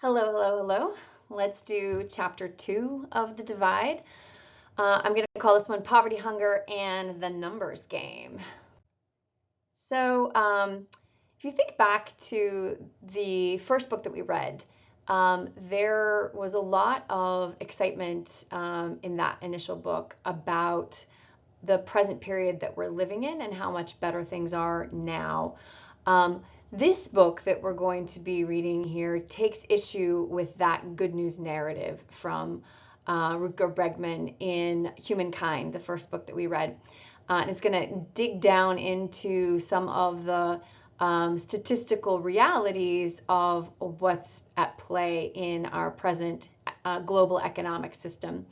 Hello, hello, hello. Let's do chapter 2 of The Divide. I'm going to call this one Poverty, Hunger, and the Numbers Game. So, if you think back to the first book that we read, there was a lot of excitement in that initial book about the present period that we're living in and how much better things are now. Um, this book that we're going to be reading here takes issue with that good news narrative from Rutger Bregman in Humankind, the first book that we read. And it's going to dig down into some of the statistical realities of what's at play in our present global economic system.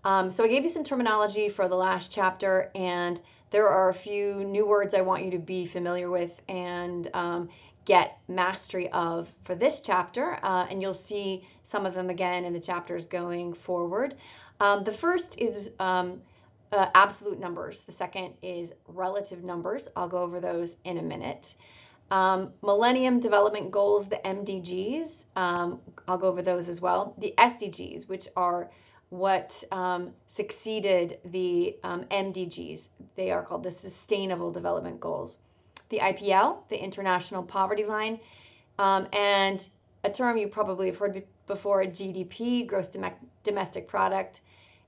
So I gave you some terminology for the last chapter, and there are a few new words I want you to be familiar with and get mastery of for this chapter, and you'll see some of them again in the chapters going forward. The first is absolute numbers. The second is relative numbers. I'll go over those in a minute. Millennium Development Goals, the MDGs, I'll go over those as well. The SDGs, which are what succeeded the MDGs. They are called the Sustainable Development Goals. The IPL, the International Poverty Line, and a term you probably have heard before, GDP, Gross Domestic Product,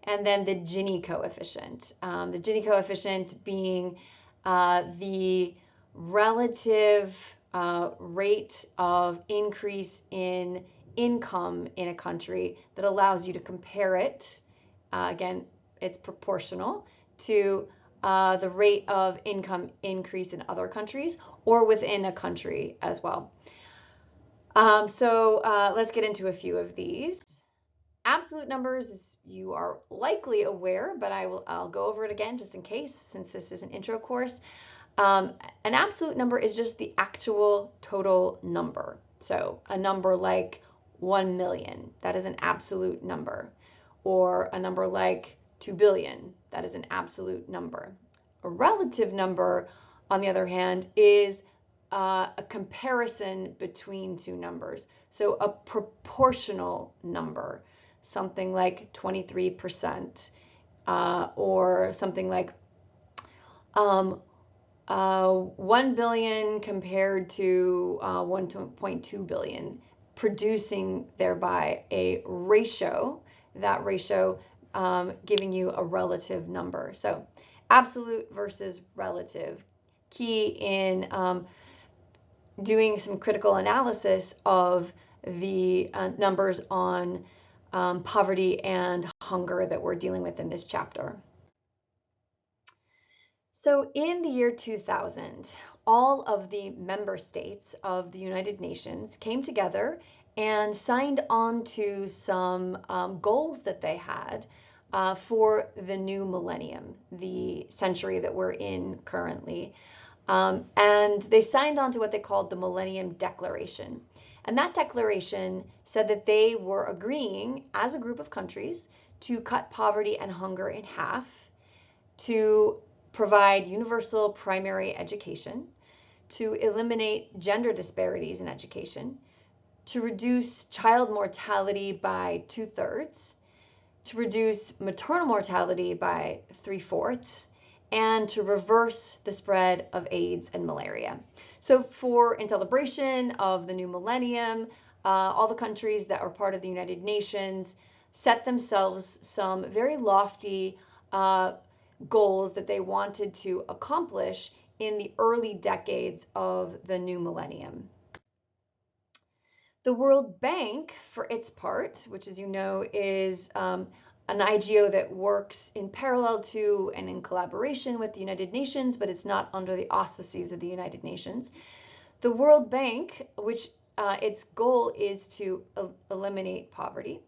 and then the Gini coefficient. The Gini coefficient being the relative rate of increase in income in a country that allows you to compare it. Again, it's proportional to the rate of income increase in other countries or within a country as well. Let's get into a few of these. Absolute numbers, you are likely aware, but I'll go over it again just in case, since this is an intro course. An absolute number is just the actual total number. So a number like 1 million, that is an absolute number. Or a number like 2 billion, that is an absolute number. A relative number, on the other hand, is a comparison between two numbers. So a proportional number, something like 23%, or something like 1 billion compared to 1.2 billion, producing thereby a ratio, that ratio giving you a relative number. So absolute versus relative. Key in doing some critical analysis of the numbers on poverty and hunger that we're dealing with in this chapter. So in the year 2000, all of the member states of the United Nations came together and signed on to some goals that they had for the new millennium, the century that we're in currently. And they signed on to what they called the Millennium Declaration. And that declaration said that they were agreeing as a group of countries to cut poverty and hunger in half, to provide universal primary education, to eliminate gender disparities in education, to reduce child mortality by 2/3, to reduce maternal mortality by 3/4, and to reverse the spread of AIDS and malaria. So in celebration of the new millennium, all the countries that are part of the United Nations set themselves some very lofty goals that they wanted to accomplish in the early decades of the new millennium. The World Bank, for its part, which as you know is an IGO that works in parallel to and in collaboration with the United Nations, but it's not under the auspices of the United Nations. The World Bank, which its goal is to eliminate poverty,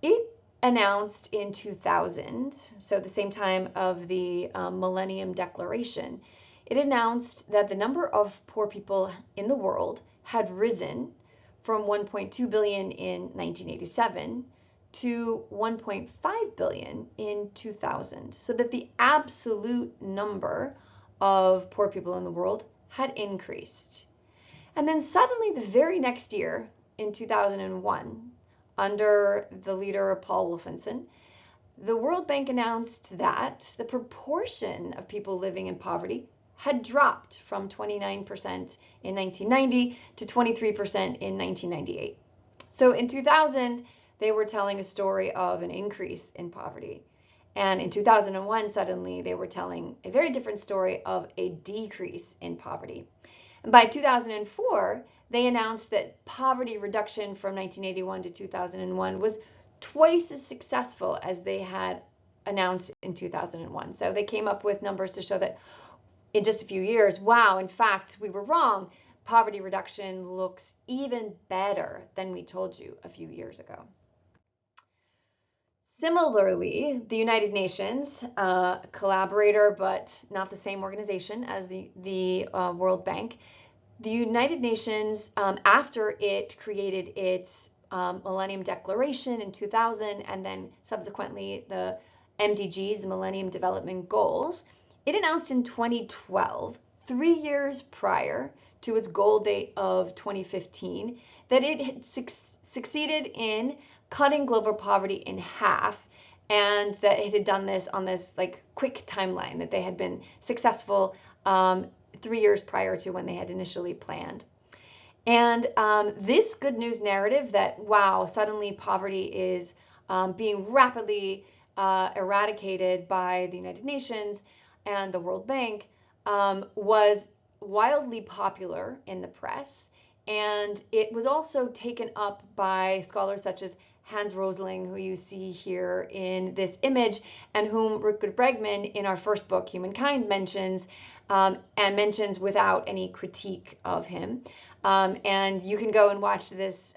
it announced in 2000, so the same time of the Millennium Declaration, it announced that the number of poor people in the world had risen from 1.2 billion in 1987 to 1.5 billion in 2000, so that the absolute number of poor people in the world had increased. And then suddenly the very next year, in 2001, under the leader Paul Wolfenson, the World Bank announced that the proportion of people living in poverty had dropped from 29% in 1990 to 23% in 1998. So in 2000, they were telling a story of an increase in poverty. And in 2001, suddenly, they were telling a very different story of a decrease in poverty. And by 2004, they announced that poverty reduction from 1981 to 2001 was twice as successful as they had announced in 2001. So they came up with numbers to show that in just a few years, wow, in fact, we were wrong. Poverty reduction looks even better than we told you a few years ago. Similarly, the United Nations, a collaborator but not the same organization as the World Bank, the United Nations, after it created its Millennium Declaration in 2000 and then subsequently the MDGs, the Millennium Development Goals, it announced in 2012, 3 years prior to its goal date of 2015, that it had succeeded in cutting global poverty in half, and that it had done this on this like quick timeline, that they had been successful 3 years prior to when they had initially planned. And this good news narrative that, wow, suddenly poverty is being rapidly eradicated by the United Nations and the World Bank was wildly popular in the press. And it was also taken up by scholars such as Hans Rosling, who you see here in this image, and whom Rutger Bregman in our first book, Humankind, mentions, and mentions without any critique of him. And you can go and watch this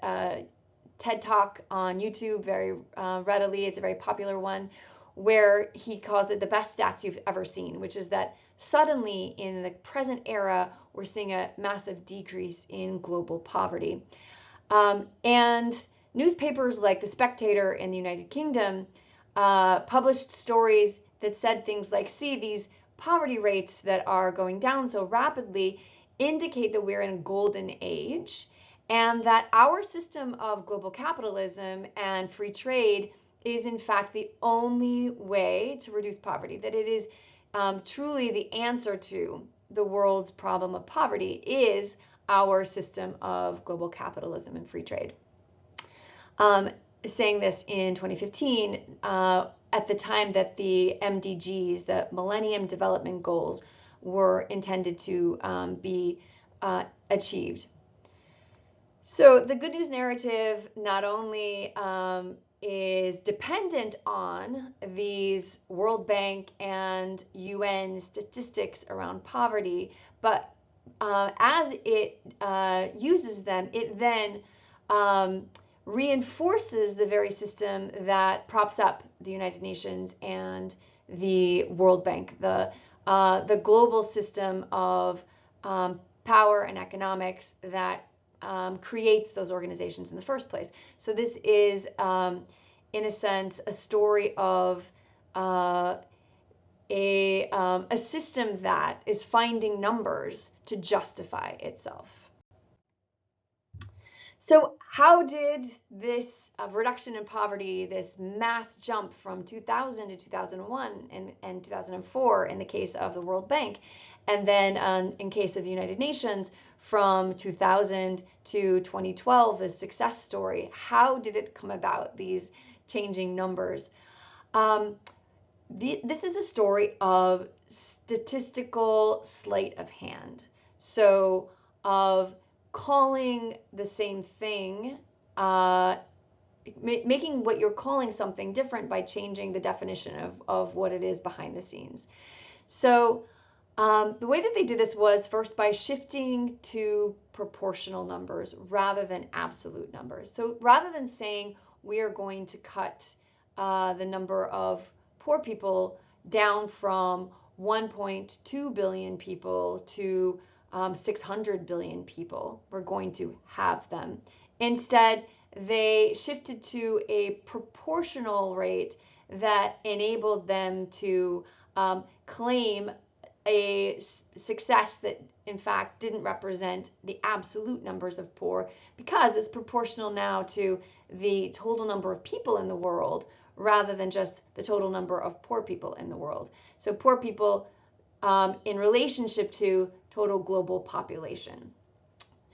TED Talk on YouTube very readily. It's a very popular one, where he calls it the best stats you've ever seen, which is that suddenly in the present era, we're seeing a massive decrease in global poverty. And newspapers like The Spectator in the United Kingdom published stories that said things like, see, these poverty rates that are going down so rapidly indicate that we're in a golden age, and that our system of global capitalism and free trade is in fact the only way to reduce poverty, that it is truly the answer to the world's problem of poverty is our system of global capitalism and free trade. Saying this in 2015, at the time that the MDGs, the Millennium Development Goals, were intended to be achieved. So the good news narrative not only is dependent on these World Bank and UN statistics around poverty, but as it uses them, it then reinforces the very system that props up the United Nations and the World Bank, the global system of power and economics that creates those organizations in the first place. So this is, in a sense, a story of a system that is finding numbers to justify itself. So how did this reduction in poverty, this mass jump from 2000 to 2001 and 2004 in the case of the World Bank, and then in case of the United Nations from 2000 to 2012, this success story, how did it come about, these changing numbers? This is a story of statistical sleight of hand. So of calling the same thing, making what you're calling something different by changing the definition of what it is behind the scenes. So the way that they did this was first by shifting to proportional numbers rather than absolute numbers. So rather than saying we are going to cut the number of poor people down from 1.2 billion people to 600 billion people, we're going to have them. Instead, they shifted to a proportional rate that enabled them to claim a success that in fact didn't represent the absolute numbers of poor, because it's proportional now to the total number of people in the world rather than just the total number of poor people in the world. So poor people in relationship to total global population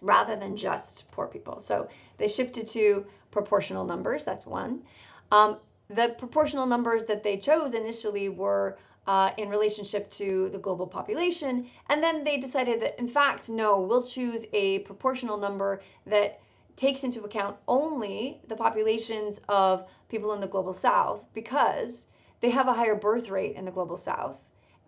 rather than just poor people. So they shifted to proportional numbers. That's one. The proportional numbers that they chose initially were in relationship to the global population, and then they decided that, in fact, no, we'll choose a proportional number that takes into account only the populations of people in the global south, because they have a higher birth rate in the global south,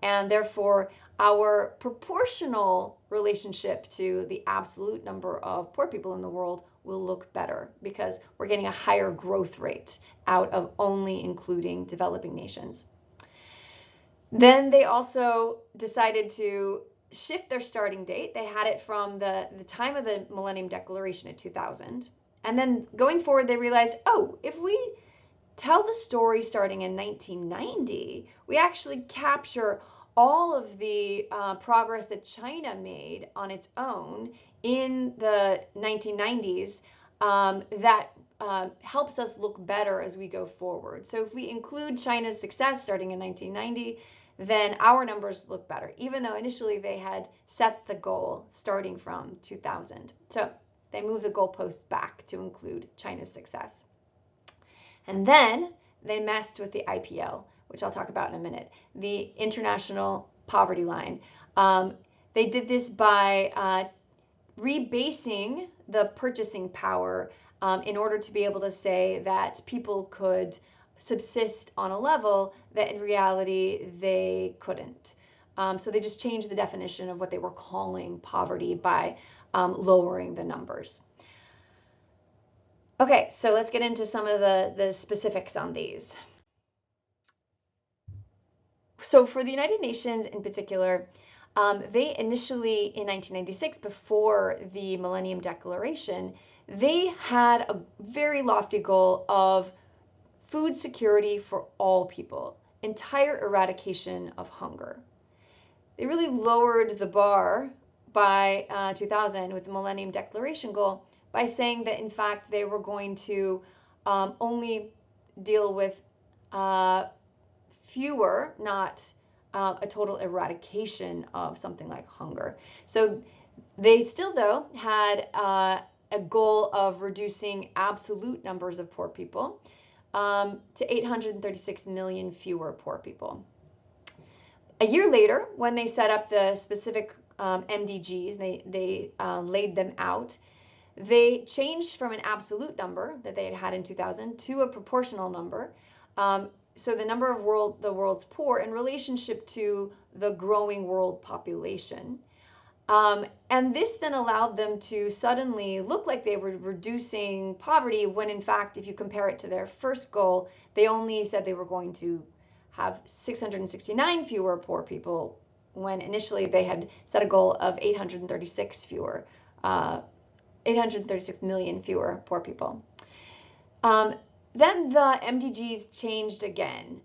and therefore our proportional relationship to the absolute number of poor people in the world will look better, because we're getting a higher growth rate out of only including developing nations. Then they also decided to shift their starting date. They had it from the time of the Millennium Declaration in 2000. And then going forward, they realized, oh, if we tell the story starting in 1990, we actually capture all of the progress that China made on its own in the 1990s that helps us look better as we go forward. So if we include China's success starting in 1990, then our numbers look better, even though initially they had set the goal starting from 2000. So they moved the goalposts back to include China's success. And then they messed with the IPL, which I'll talk about in a minute, the International Poverty Line. They did this by rebasing the purchasing power in order to be able to say that people could subsist on a level that in reality they couldn't. So they just changed the definition of what they were calling poverty by lowering the numbers. Okay, so let's get into some of the specifics on these. So for the United Nations in particular, they initially in 1996, before the Millennium Declaration, they had a very lofty goal of food security for all people, entire eradication of hunger. They really lowered the bar by 2000 with the Millennium Declaration goal by saying that in fact they were going to only deal with fewer, not a total eradication of something like hunger. So they still, though, had a goal of reducing absolute numbers of poor people to 836 million fewer poor people. A year later, when they set up the specific MDGs, they laid them out, they changed from an absolute number that they had in 2000 to a proportional number. So the number of the world's poor in relationship to the growing world population. And this then allowed them to suddenly look like they were reducing poverty when in fact, if you compare it to their first goal, they only said they were going to have 669 fewer poor people, when initially they had set a goal of 836 million fewer poor people. Then the MDGs changed again.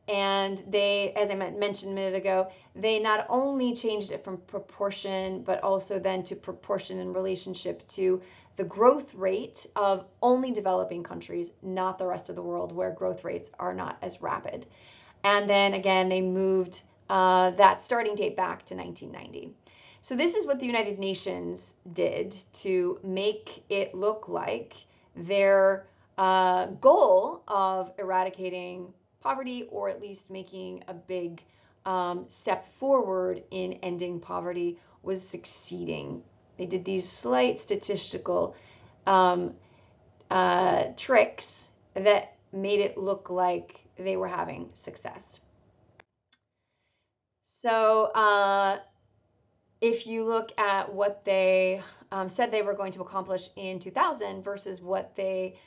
And they, as I mentioned a minute ago, they not only changed it from proportion, but also then to proportion in relationship to the growth rate of only developing countries, not the rest of the world, where growth rates are not as rapid. And then again, they moved that starting date back to 1990. So this is what the United Nations did to make it look like their goal of eradicating poverty, or at least making a big step forward in ending poverty, was succeeding. They did these slight statistical tricks that made it look like they were having success. So if you look at what they said they were going to accomplish in 2000 versus what they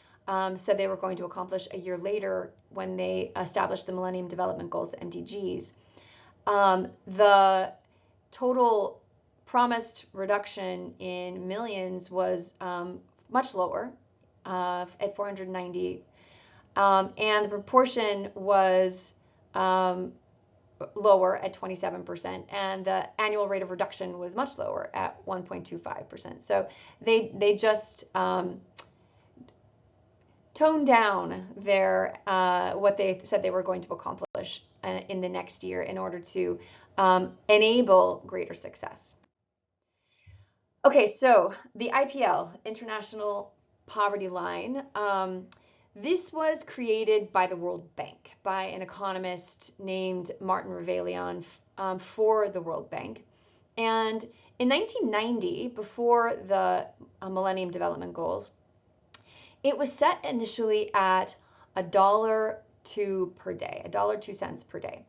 said they were going to accomplish a year later when they established the Millennium Development Goals, the MDGs, the total promised reduction in millions was much lower at 490, and the proportion was lower at 27%, and the annual rate of reduction was much lower at 1.25%. So they just toned down their what they said they were going to accomplish in the next year in order to enable greater success. Okay, so the IPL, International Poverty Line, this was created by the World Bank, by an economist named Martin Revellion for the World Bank. And in 1990, before the Millennium Development Goals, it was set initially at $1.02 per day, $1.02 per day.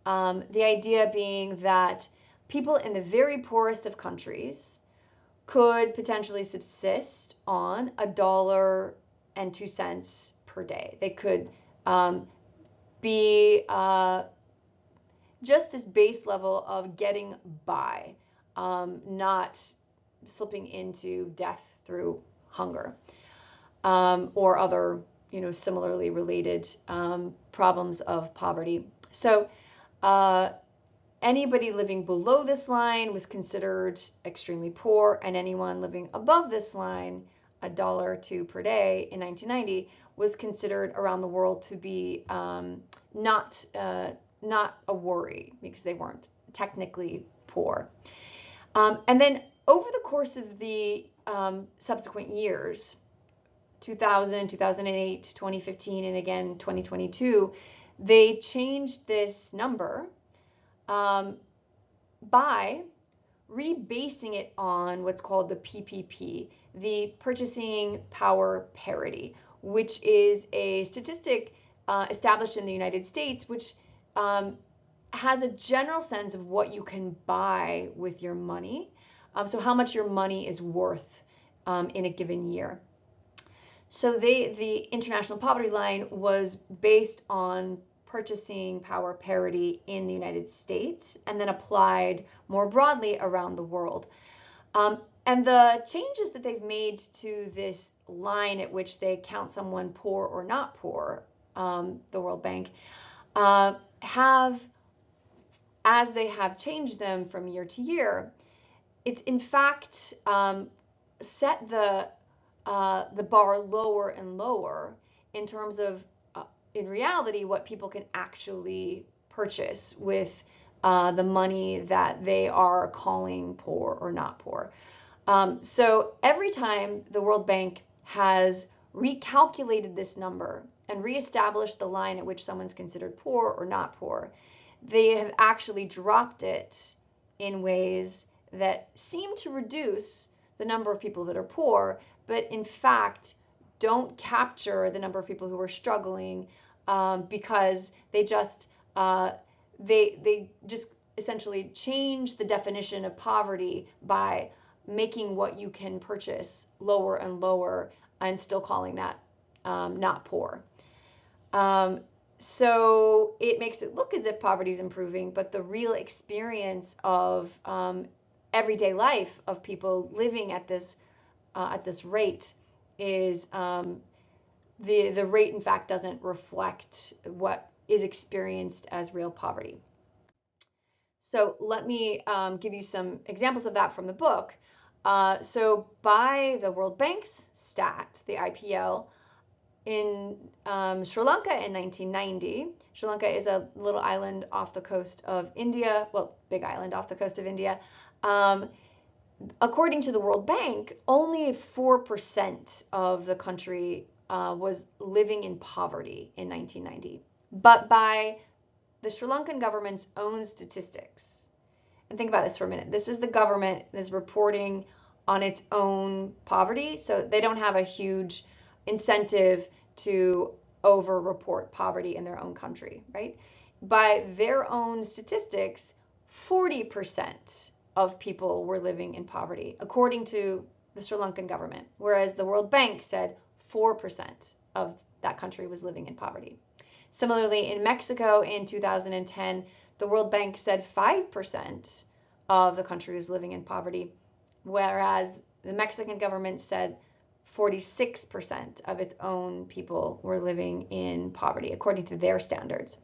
The idea being that people in the very poorest of countries could potentially subsist on $1.02 per day. They could be just this base level of getting by, not slipping into death through hunger or other, similarly related problems of poverty. So anybody living below this line was considered extremely poor, and anyone living above this line, $1.02 per day in 1990, was considered around the world to be not a worry because they weren't technically poor. And then over the course of the subsequent years, 2000, 2008, 2015, and again 2022, they changed this number by rebasing it on what's called the PPP, the Purchasing Power Parity, which is a statistic established in the United States, which has a general sense of what you can buy with your money, so how much your money is worth in a given year. So the International Poverty Line was based on purchasing power parity in the United States and then applied more broadly around the world. And the changes that they've made to this line at which they count someone poor or not poor, the World Bank, have, as they have changed them from year to year, it's in fact set the bar lower and lower in terms of, in reality, what people can actually purchase with the money that they are calling poor or not poor. So every time the World Bank has recalculated this number and reestablished the line at which someone's considered poor or not poor, they have actually dropped it in ways that seem to reduce the number of people that are poor, but in fact don't capture the number of people who are struggling, because they just essentially change the definition of poverty by making what you can purchase lower and lower and still calling that not poor. So it makes it look as if poverty is improving, but the real experience of everyday life of people living at this rate is the rate in fact doesn't reflect what is experienced as real poverty. So let me give you some examples of that from the book. So by the World Bank's stat, the IPL, in Sri Lanka in 1990, Sri Lanka is a little island off the coast of India, well, big island off the coast of India. According to the World Bank, only 4% of the country was living in poverty in 1990. But by the Sri Lankan government's own statistics, and think about this for a minute, this is the government that's reporting on its own poverty, so they don't have a huge incentive to over-report poverty in their own country, right? By their own statistics, 40% of people were living in poverty, according to the Sri Lankan government, whereas the World Bank said 4% of that country was living in poverty. Similarly, in Mexico in 2010, the World Bank said 5% of the country was living in poverty, whereas the Mexican government said 46% of its own people were living in poverty, according to their standards.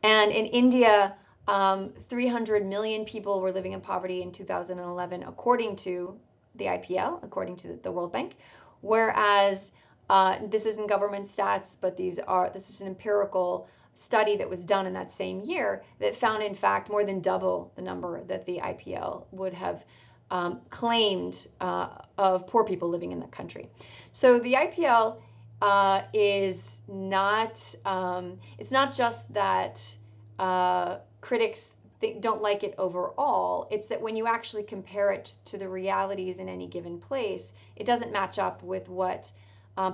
And in India, 300 million people were living in poverty in 2011, according to the IPL, according to the World Bank. Whereas this isn't government stats, but this is an empirical study that was done in that same year that found, in fact, more than double the number that the IPL would have claimed of poor people living in the country. So the IPL is not, it's not just that critics don't like it overall. It's that when you actually compare it to the realities in any given place, it doesn't match up with what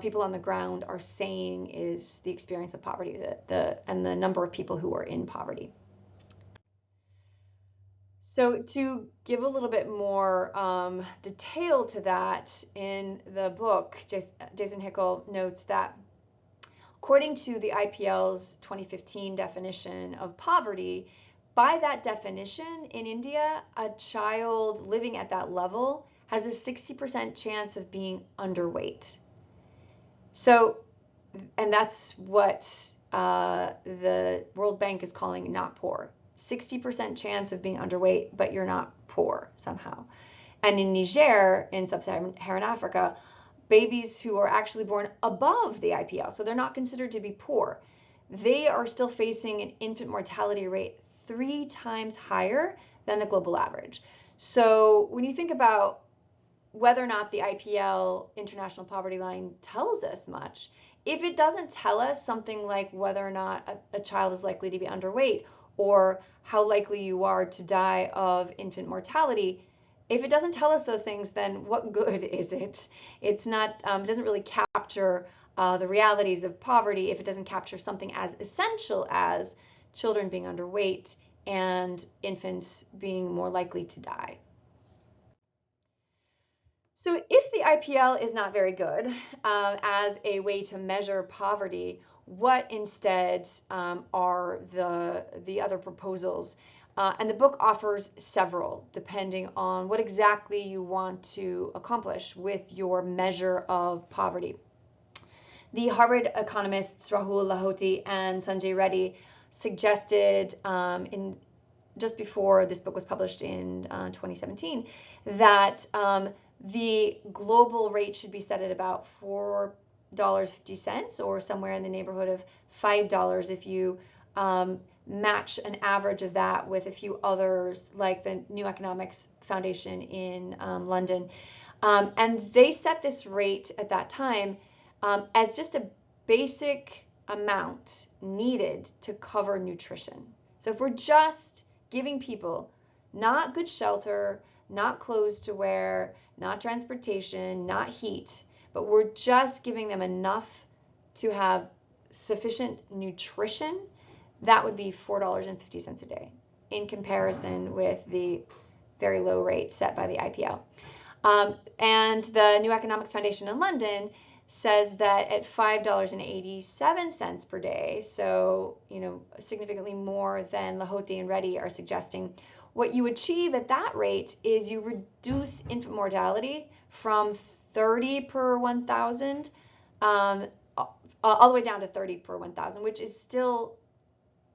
people on the ground are saying is the experience of poverty, and the number of people who are in poverty. So to give a little bit more detail to that, in the book, Jason Hickel notes that according to the IPL's 2015 definition of poverty, by that definition, in India, a child living at that level has a 60% chance of being underweight. So, and that's what the World Bank is calling not poor. 60% chance of being underweight, but you're not poor somehow. And in Niger, in sub-Saharan Africa, babies who are actually born above the IPL, so they're not considered to be poor, they are still facing an infant mortality rate 3 times higher than the global average. So when you think about whether or not the IPL international poverty line tells us much, if it doesn't tell us something like whether or not a child is likely to be underweight, or how likely you are to die of infant mortality, if it doesn't tell us those things, then what good is it? It's not, it doesn't really capture the realities of poverty if it doesn't capture something as essential as children being underweight and infants being more likely to die. So if the IPL is not very good as a way to measure poverty, what instead are the other proposals? And the book offers several, depending on what exactly you want to accomplish with your measure of poverty. The Harvard economists Rahul Lahoti and Sanjay Reddy suggested in just before this book was published in 2017 that the global rate should be set at about $4.50, or somewhere in the neighborhood of $5 if you match an average of that with a few others, like the New Economics Foundation in London. And they set this rate at that time as just a basic amount needed to cover nutrition. So if we're just giving people not good shelter, not clothes to wear, not transportation, not heat, but we're just giving them enough to have sufficient nutrition, that would be $4.50 a day, in comparison with the very low rate set by the IPL. And the New Economics Foundation in London says that at $5.87 per day, so significantly more than Lahoti and Reddy are suggesting, what you achieve at that rate is you reduce infant mortality from 30 per 1,000 all the way down to 30 per 1,000, which is still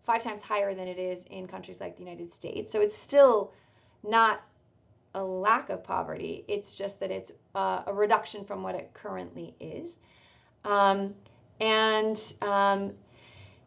5 times higher than it is in countries like the United States. So it's still not a lack of poverty. It's just that it's a reduction from what it currently is.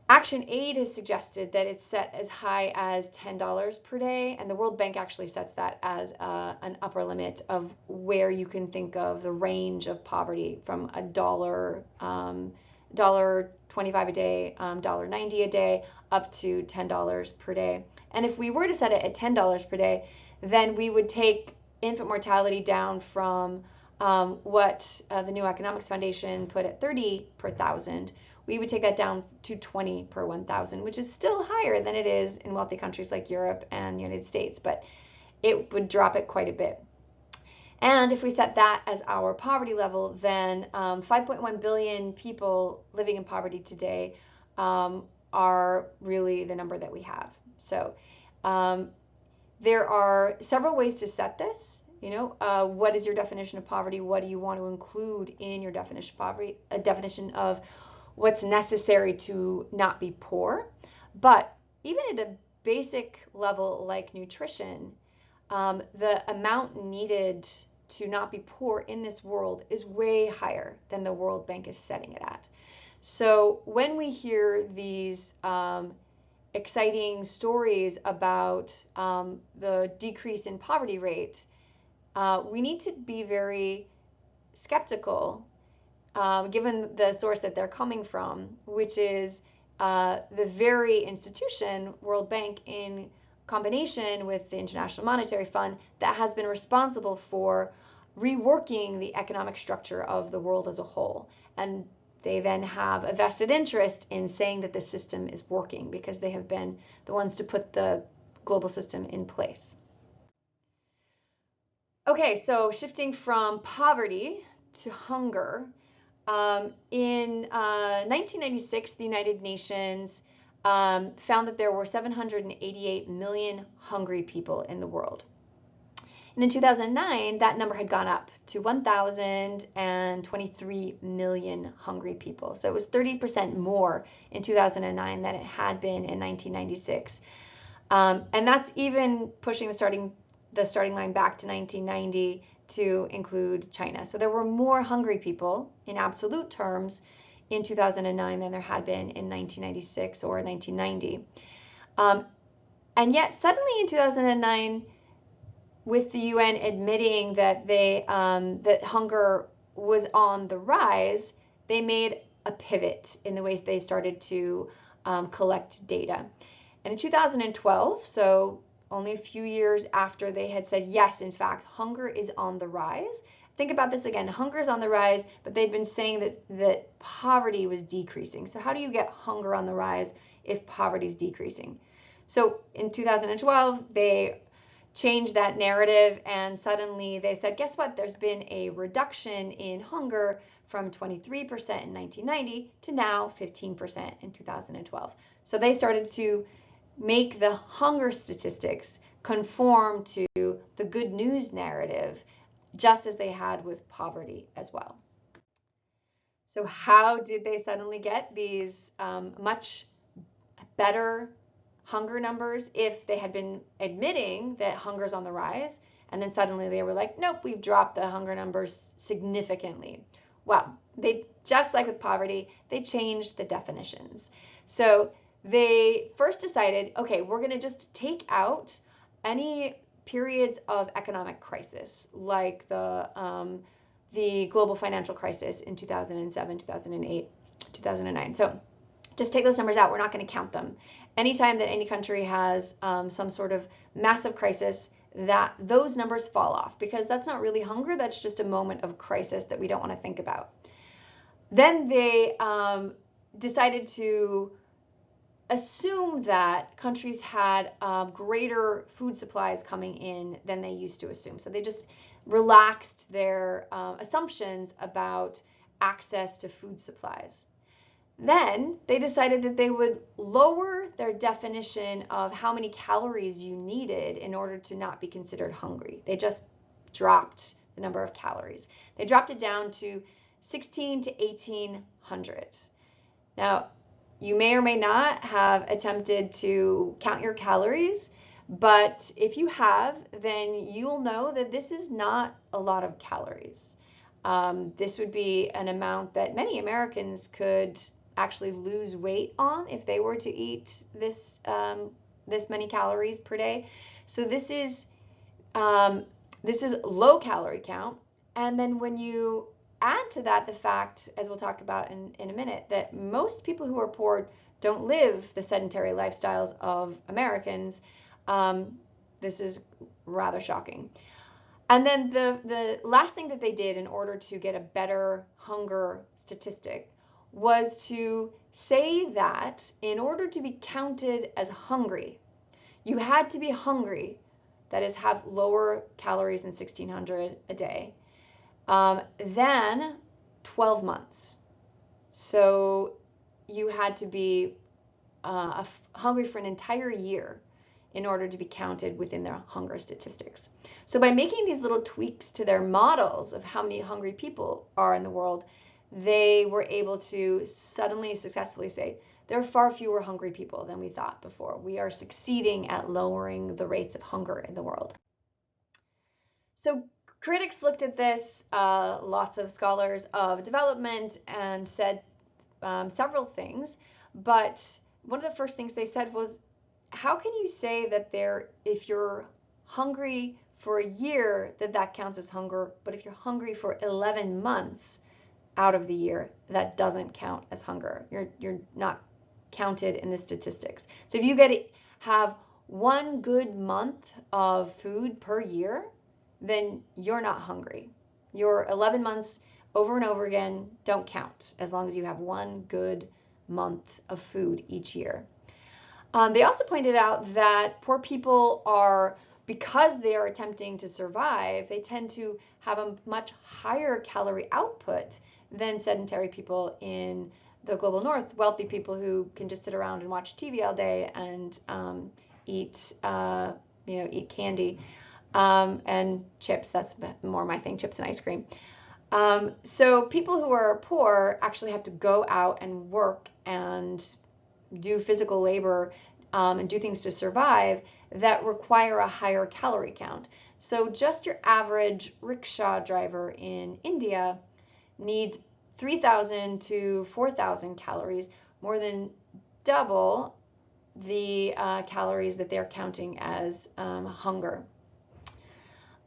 Action Aid has suggested that it's set as high as $10 per day, and the World Bank actually sets that as an upper limit of where you can think of the range of poverty, from $1.25 a day, $1.90 a day, up to $10 per day. And if we were to set it at $10 per day, then we would take infant mortality down from what the New Economics Foundation put at 30 per 1,000. We would take that down to 20 per 1,000, which is still higher than it is in wealthy countries like Europe and the United States, but it would drop it quite a bit. And if we set that as our poverty level, then 5.1 billion people living in poverty today are really the number that we have. So there are several ways to set this. What is your definition of poverty? What do you want to include in your definition of poverty? A definition of what's necessary to not be poor. But even at a basic level like nutrition, the amount needed to not be poor in this world is way higher than the World Bank is setting it at. So when we hear these exciting stories about the decrease in poverty rate, we need to be very skeptical, given the source that they're coming from, which is the very institution, World Bank, in combination with the International Monetary Fund, that has been responsible for reworking the economic structure of the world as a whole. And they then have a vested interest in saying that the system is working because they have been the ones to put the global system in place. Okay, so shifting from poverty to hunger. In 1996, the United Nations found that there were 788 million hungry people in the world. And in 2009, that number had gone up to 1,023 million hungry people. So it was 30% more in 2009 than it had been in 1996. And that's even pushing the starting line back to 1990 to include China. So there were more hungry people in absolute terms in 2009 than there had been in 1996 or 1990. And yet suddenly in 2009, with the UN admitting that that hunger was on the rise, they made a pivot in the ways they started to collect data. And in 2012, so only a few years after they had said, yes, in fact, hunger is on the rise. Think about this again. Hunger is on the rise, but they'd been saying that poverty was decreasing. So how do you get hunger on the rise if poverty is decreasing? So in 2012, they changed that narrative, and suddenly they said, guess what? There's been a reduction in hunger from 23% in 1990 to now 15% in 2012. So they started to make the hunger statistics conform to the good news narrative, just as they had with poverty as well. So how did they suddenly get these much better hunger numbers if they had been admitting that hunger's on the rise, and then suddenly they were like, nope, we've dropped the hunger numbers significantly? Well, they, just like with poverty, they changed the definitions. So they first decided, okay, we're going to just take out any periods of economic crisis, like the global financial crisis in 2007, 2008, 2009. So just take those numbers out. We're not going to count them. Anytime that any country has some sort of massive crisis, that those numbers fall off, because that's not really hunger. That's just a moment of crisis that we don't want to think about. Then they decided to assume that countries had greater food supplies coming in than they used to assume. So they just relaxed their assumptions about access to food supplies. Then they decided that they would lower their definition of how many calories you needed in order to not be considered hungry. They just dropped the number of calories. They dropped it down to 16 to 1800. Now, you may or may not have attempted to count your calories, but if you have, then you'll know that this is not a lot of calories. This would be an amount that many Americans could actually lose weight on if they were to eat this many calories per day. So this is low calorie count. And then when you add to that the fact, as we'll talk about in a minute, that most people who are poor don't live the sedentary lifestyles of Americans, this is rather shocking. And then the last thing that they did in order to get a better hunger statistic was to say that in order to be counted as hungry, you had to be hungry, that is, have lower calories than 1,600 a day, than 12 months. So you had to be hungry for an entire year in order to be counted within their hunger statistics. So by making these little tweaks to their models of how many hungry people are in the world, they were able to suddenly successfully say there are far fewer hungry people than we thought before. We are succeeding at lowering the rates of hunger in the world. So critics looked at this, lots of scholars of development, and said several things. But one of the first things they said was, how can you say that if you're hungry for a year, that counts as hunger, but if you're hungry for 11 months out of the year, that doesn't count as hunger? You're not counted in the statistics. So if you have one good month of food per year, then you're not hungry. Your 11 months over and over again don't count as long as you have one good month of food each year. They also pointed out that poor people because they are attempting to survive, they tend to have a much higher calorie output than sedentary people in the global north, wealthy people who can just sit around and watch TV all day and eat candy and chips. That's more my thing, chips and ice cream. So people who are poor actually have to go out and work and do physical labor and do things to survive that require a higher calorie count. So just your average rickshaw driver in India needs 3,000 to 4,000 calories, more than double the calories that they're counting as hunger.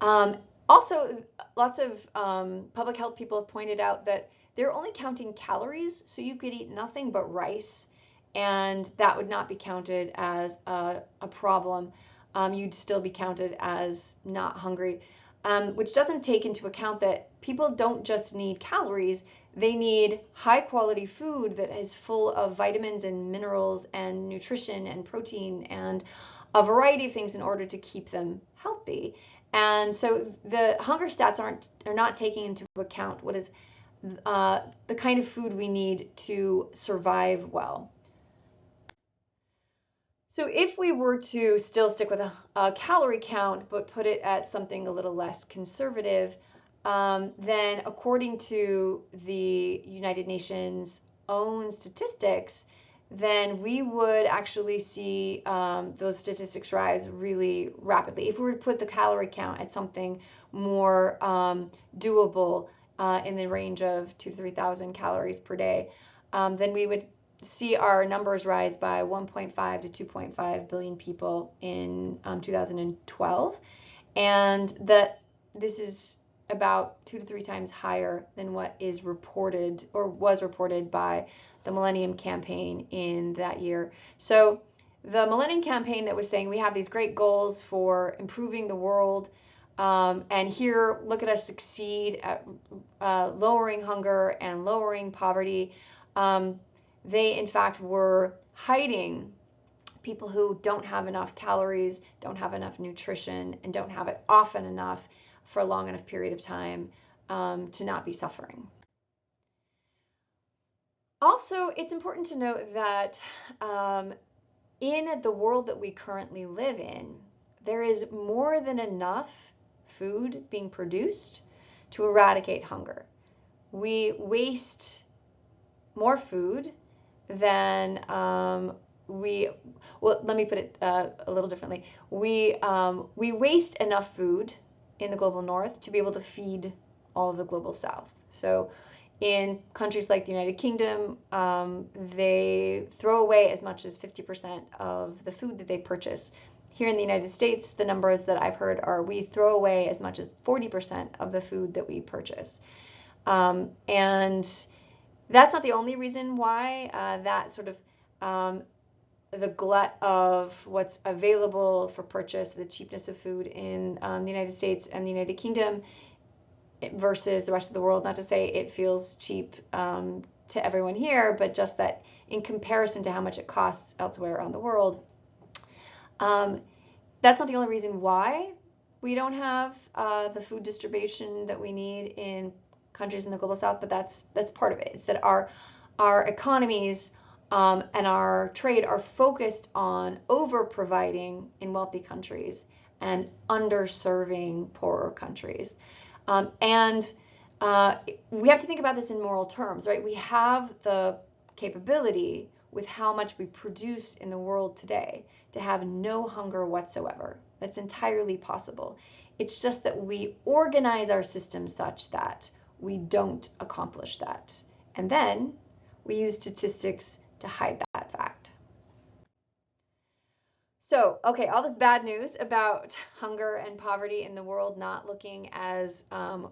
Also, lots of public health people have pointed out that they're only counting calories, so you could eat nothing but rice, and that would not be counted as a problem. You'd still be counted as not hungry, which doesn't take into account that people don't just need calories, they need high quality food that is full of vitamins and minerals and nutrition and protein and a variety of things in order to keep them healthy. And so the hunger stats are not taking into account what is the kind of food we need to survive well. So if we were to still stick with a calorie count, but put it at something a little less conservative, then according to the United Nations' own statistics, then we would actually see those statistics rise really rapidly. If we were to put the calorie count at something more doable in the range of 2,000 to 3,000 calories per day, then we would see our numbers rise by 1.5 to 2.5 billion people in 2012, and that this is about 2 to 3 times higher than what is reported or was reported by the Millennium Campaign in that year. So the Millennium Campaign that was saying we have these great goals for improving the world, and here, look at us succeed at lowering hunger and lowering poverty. They, in fact, were hiding people who don't have enough calories, don't have enough nutrition, and don't have it often enough for a long enough period of time to not be suffering. Also, it's important to note that in the world that we currently live in, there is more than enough food being produced to eradicate hunger. We waste more food than let me put it a little differently. We waste enough food in the global north to be able to feed all of the global south. So in countries like the United Kingdom, they throw away as much as 50% of the food that they purchase. Here in the United States, the numbers that I've heard are we throw away as much as 40% of the food that we purchase. And that's not the only reason why that sort of the glut of what's available for purchase, the cheapness of food in the United States and the United Kingdom versus the rest of the world. Not to say it feels cheap to everyone here, but just that in comparison to how much it costs elsewhere around the world. That's not the only reason why we don't have the food distribution that we need in countries in the global south, but that's part of it. It's that our economies and our trade are focused on over providing in wealthy countries and underserving poorer countries. And we have to think about this in moral terms, right? We have the capability, with how much we produce in the world today to have no hunger whatsoever. That's entirely possible. It's just that we organize our system such that we don't accomplish that. And then we use statistics to hide that fact. So, okay, all this bad news about hunger and poverty in the world not looking as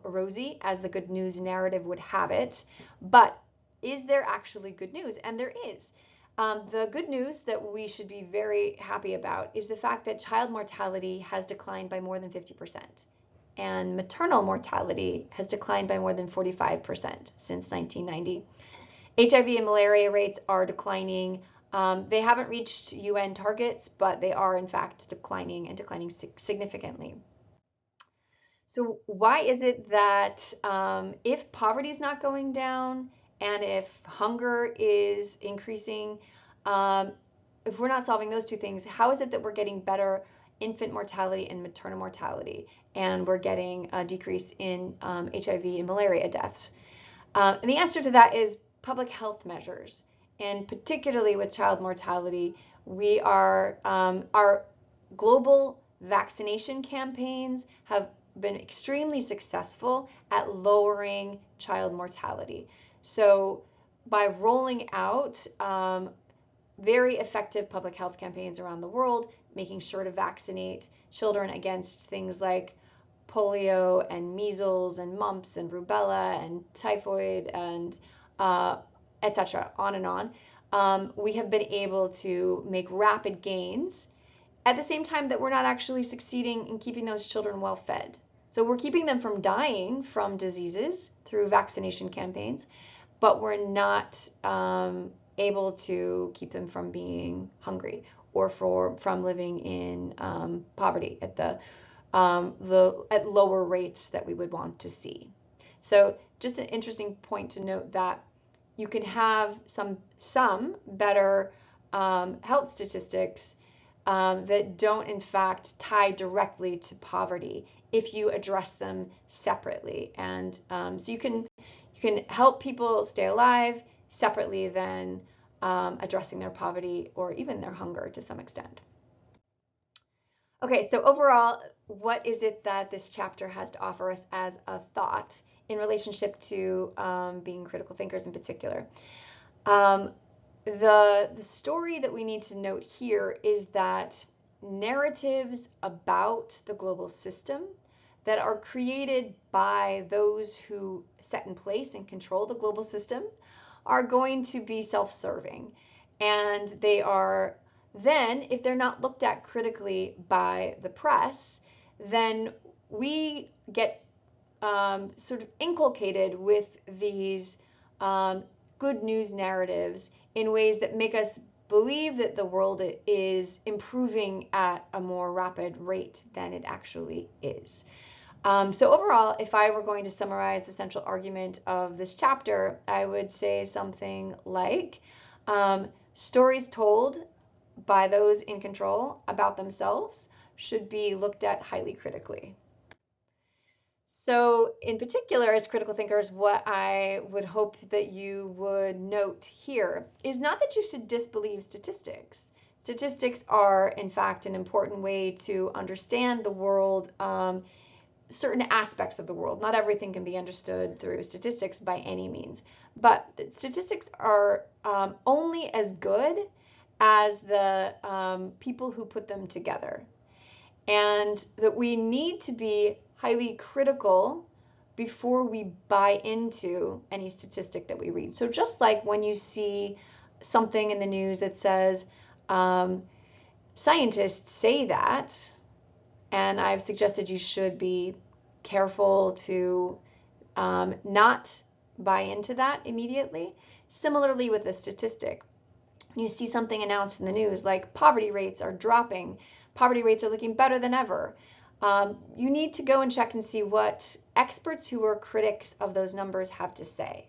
rosy as the good news narrative would have it. But is there actually good news? And there is. The good news that we should be very happy about is the fact that child mortality has declined by more than 50%, and maternal mortality has declined by more than 45% since 1990. HIV and malaria rates are declining. They haven't reached UN targets, but they are in fact declining and declining significantly. So why is it that if poverty is not going down and if hunger is increasing, if we're not solving those two things, how is it that we're getting better infant mortality and maternal mortality, and we're getting a decrease in HIV and malaria deaths? And the answer to that is public health measures, and particularly with child mortality, we are our global vaccination campaigns have been extremely successful at lowering child mortality. So by rolling out very effective public health campaigns around the world, making sure to vaccinate children against things like polio and measles and mumps and rubella and typhoid and etc. on and on, we have been able to make rapid gains at the same time that we're not actually succeeding in keeping those children well fed. So we're keeping them from dying from diseases through vaccination campaigns, but we're not able to keep them from being hungry or from living in poverty at lower rates that we would want to see. So just an interesting point to note that you can have some better health statistics that don't in fact tie directly to poverty if you address them separately. And so you can help people stay alive separately than addressing their poverty or even their hunger to some extent. Okay, so overall, what is it that this chapter has to offer us as a thought in relationship to being critical thinkers in particular? The story that we need to note here is that narratives about the global system that are created by those who set in place and control the global system are going to be self-serving. And they are then, if they're not looked at critically by the press, then we get sort of inculcated with these good news narratives in ways that make us believe that the world is improving at a more rapid rate than it actually is. So overall, if I were going to summarize the central argument of this chapter, I would say something like stories told by those in control about themselves should be looked at highly critically. So in particular, as critical thinkers, what I would hope that you would note here is not that you should disbelieve statistics. Statistics are, in fact, an important way to understand the world, certain aspects of the world. Not everything can be understood through statistics by any means, but statistics are only as good as the people who put them together, and that we need to be highly critical before we buy into any statistic that we read. So just like when you see something in the news that says scientists say that, and I've suggested you should be careful to not buy into that immediately. Similarly with a statistic, you see something announced in the news like poverty rates are dropping, poverty rates are looking better than ever. You need to go and check and see what experts who are critics of those numbers have to say,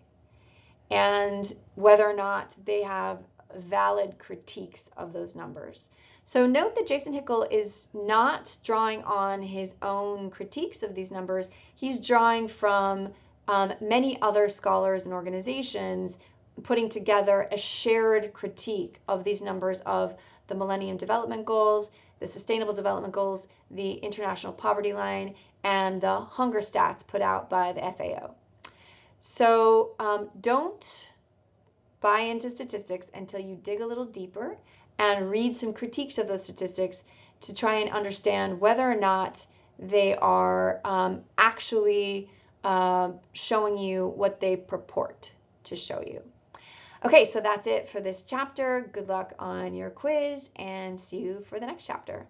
and whether or not they have valid critiques of those numbers. So note that Jason Hickel is not drawing on his own critiques of these numbers. He's drawing from many other scholars and organizations, putting together a shared critique of these numbers of the Millennium Development Goals, the Sustainable Development Goals, the International Poverty Line, and the hunger stats put out by the FAO. So don't buy into statistics until you dig a little deeper and read some critiques of those statistics to try and understand whether or not they are actually showing you what they purport to show you. Okay, so that's it for this chapter. Good luck on your quiz and see you for the next chapter.